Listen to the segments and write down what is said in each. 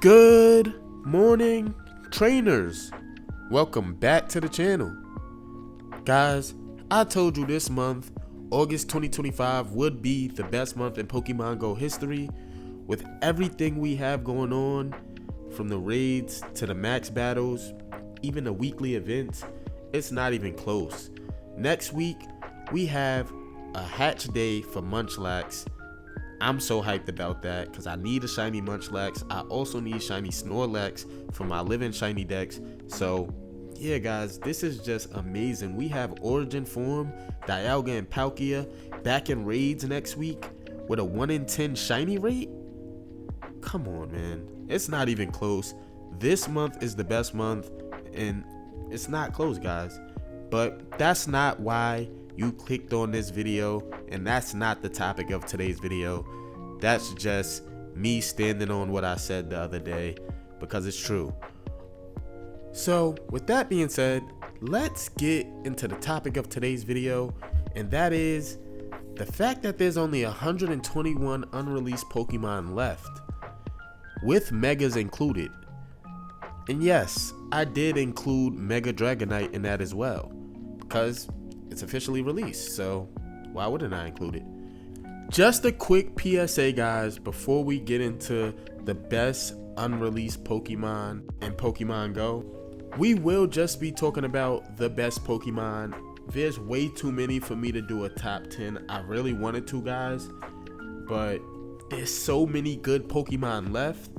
Good morning, trainers. Welcome back to the channel. Guys, I told you this month, August 2025, would be the best month in Pokemon Go history. With everything we have going on, from the raids to the max battles, even the weekly events, it's not even close. Next week, we have a hatch day for Munchlax. I'm so hyped about that because I need a shiny Munchlax. I also need shiny Snorlax for my living shiny decks. So yeah, guys, this is just amazing. We have Origin Form, Dialga, and Palkia back in raids next week with a 1 in 10 shiny rate. Come on, man. It's not even close. This month is the best month, and it's not close, guys. But that's not why you clicked on this video, and that's not the topic of today's video. That's just me standing on what I said the other day because it's true. So with that being said, let's get into the topic of today's video, and that is the fact that there's only 121 unreleased Pokemon left, with Megas included. And yes, I did include Mega Dragonite in that as well, because it's officially released, so why wouldn't I include it? Just a quick PSA, guys, before we get into the best unreleased Pokemon in Pokemon Go. We will just be talking about the best Pokemon. There's way too many for me to do a top 10. I really wanted to, guys, but there's so many good Pokemon left.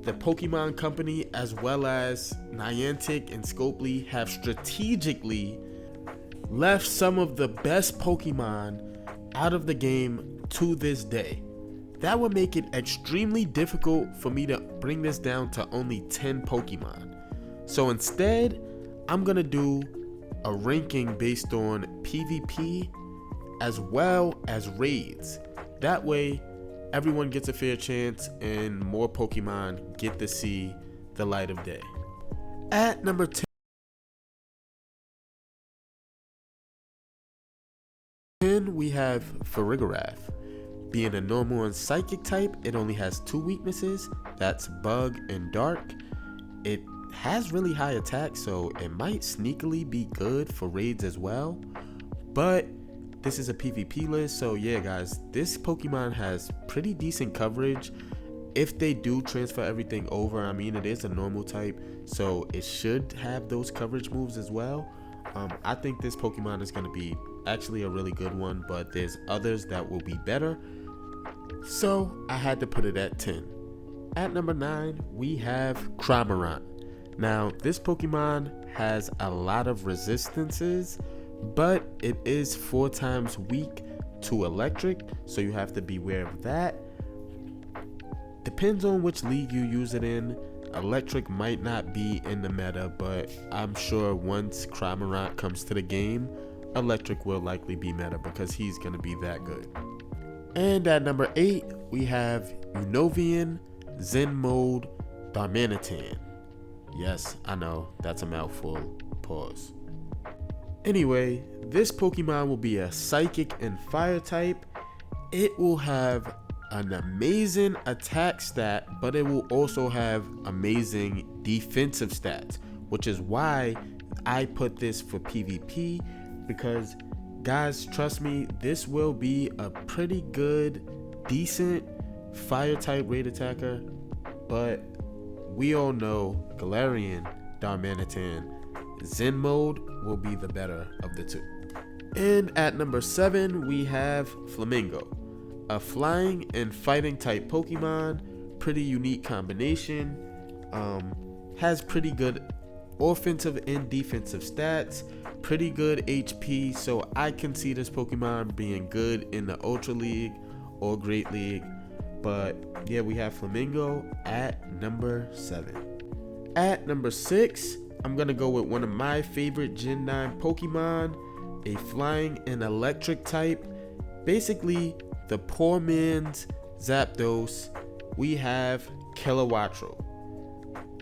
The Pokemon Company, as well as Niantic and Scopely, have strategically left some of the best Pokemon out of the game to this day. That would make it extremely difficult for me to bring this down to only 10 Pokemon. So instead, I'm gonna do a ranking based on PvP as well as raids. That way, everyone gets a fair chance and more Pokemon get to see the light of day. At number 10, we have Farigiraf. Being a normal and psychic type, it only has 2 weaknesses. That's Bug and Dark. It has really high attack, so it might sneakily be good for raids as well. But this is a PvP list, so yeah, guys, this Pokemon has pretty decent coverage. If they do transfer everything over, I mean, it is a normal type, so it should have those coverage moves as well. I think this Pokemon is going to be actually a really good one, but there's others that will be better, so I had to put it at 10. At number 9, we have Cramorant. Now, this Pokemon has a lot of resistances, but it is 4 times weak to electric, so you have to beware of that. Depends on which league you use it in. Electric might not be in the meta, but I'm sure once Cramorant comes to the game, electric will likely be meta because he's going to be that good. And at number 8, we have Unovian, Zen Mode, Darmanitan. Yes, I know, that's a mouthful. Pause. Anyway, this Pokemon will be a Psychic and Fire type. It will have an amazing attack stat, but it will also have amazing defensive stats, which is why I put this for PvP, because guys, trust me, this will be a pretty good, decent fire type raid attacker, but we all know Galarian, Darmanitan, Zen Mode will be the better of the two. And at number 7, we have Flamingo, a flying and fighting type Pokemon. Pretty unique combination. Has pretty good offensive and defensive stats, pretty good HP, so I can see this Pokemon being good in the Ultra League or Great League. But yeah, we have Flamingo at number 7. At number 6, I'm gonna go with one of my favorite Gen 9 Pokemon, a flying and electric type, basically the poor man's Zapdos. We have Kilowattrel.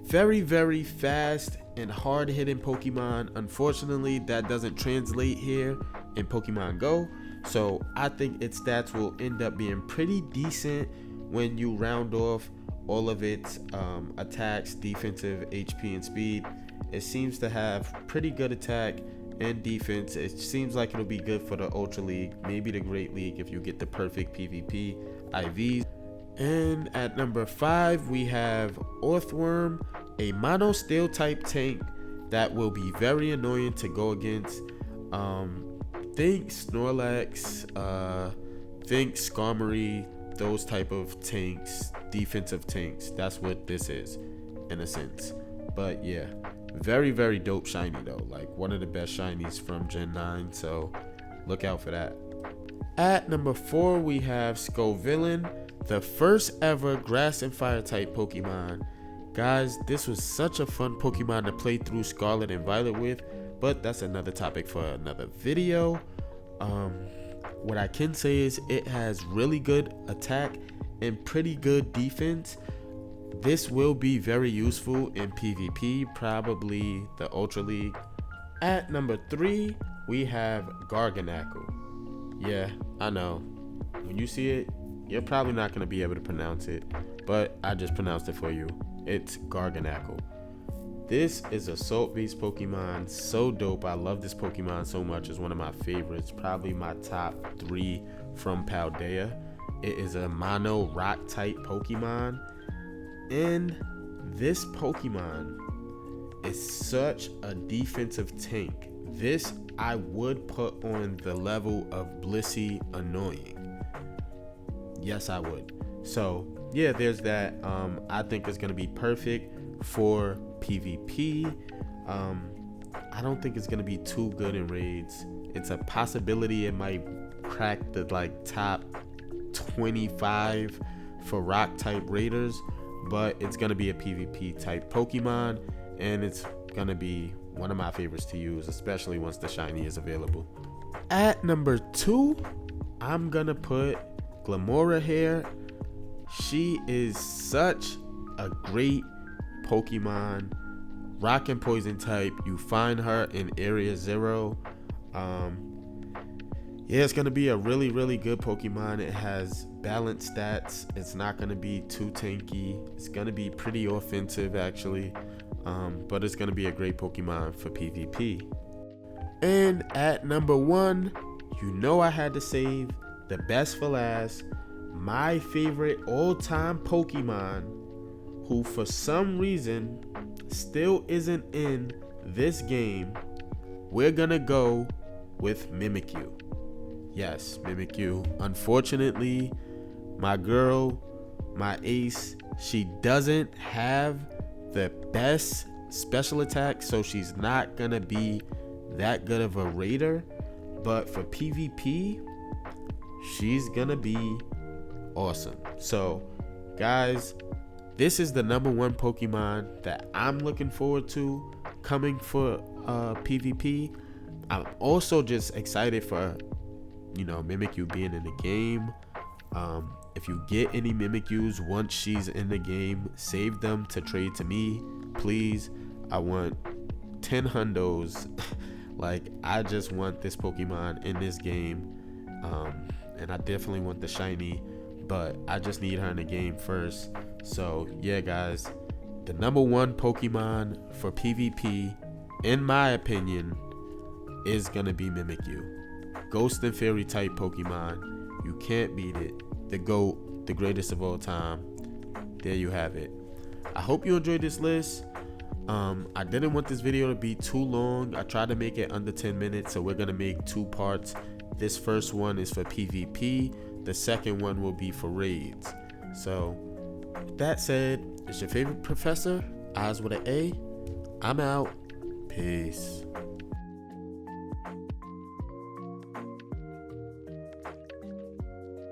Very, very fast and hard-hitting Pokemon. Unfortunately, that doesn't translate here in Pokemon Go, so I think its stats will end up being pretty decent when you round off all of its attacks, defensive, HP, and speed. It seems to have pretty good attack and defense. It seems like it'll be good for the Ultra League, maybe the Great League if you get the perfect PvP IVs. And at number 5, we have Orthworm, a mono steel type tank that will be very annoying to go against. Think Snorlax, think Skarmory, those type of tanks, defensive tanks. That's what this is in a sense. But yeah, very, very dope shiny though. Like one of the best shinies from Gen 9, so look out for that. At number 4, we have Scovillain, the first ever grass and fire type Pokemon. Guys, this was such a fun Pokemon to play through Scarlet and Violet with, but that's another topic for another video. What I can say is it has really good attack and pretty good defense. This will be very useful in PvP, probably the Ultra League. At number 3, we have Garganacl. Yeah, I know. When you see it, you're probably not going to be able to pronounce it, but I just pronounced it for you. It's Garganacl. This is a salt-based Pokemon, so dope. I love this Pokemon so much. It's one of my favorites, probably my top 3 from Paldea. It is a mono rock type Pokemon, and this Pokemon is such a defensive tank. This I would put on the level of Blissey annoying. Yes, I would. So yeah, there's that. I think it's gonna be perfect for PvP. I don't think it's gonna be too good in raids. It's a possibility it might crack the like top 25 for rock type raiders, but it's gonna be a PvP type Pokemon, and it's gonna be one of my favorites to use, especially once the shiny is available. At number 2, I'm gonna put Glamora here. She is such a great Pokemon, rock and poison type. You find her in Area 0. Yeah, it's gonna be a really, really good Pokemon. It has balanced stats. It's not gonna be too tanky. It's gonna be pretty offensive actually, but it's gonna be a great Pokemon for PvP. And at number 1, you know I had to save the best for last. My favorite all-time Pokemon, who for some reason still isn't in this game. We're gonna go with Mimikyu. Yes, Mimikyu. Unfortunately, my girl, my ace, she doesn't have the best special attack, so she's not gonna be that good of a raider. But for PvP, she's gonna be awesome. So guys, this is the number 1 Pokemon that I'm looking forward to coming for PvP. I'm also just excited for, you know, Mimikyu being in the game. If you get any Mimikyus once she's in the game, save them to trade to me, please. I want 10 hundos. Like, I just want this Pokemon in this game, and I definitely want the shiny, but I just need her in the game first. So yeah guys, the number 1 Pokemon for PvP, in my opinion, is gonna be Mimikyu. Ghost and Fairy type Pokemon. You can't beat it. The GOAT, the greatest of all time. There you have it. I hope you enjoyed this list. I didn't want this video to be too long. I tried to make it under 10 minutes, so we're gonna make 2 parts. This first one is for PvP. The second one will be for raids. So with that said, it's your favorite professor, Eyes with an A. I'm out. Peace.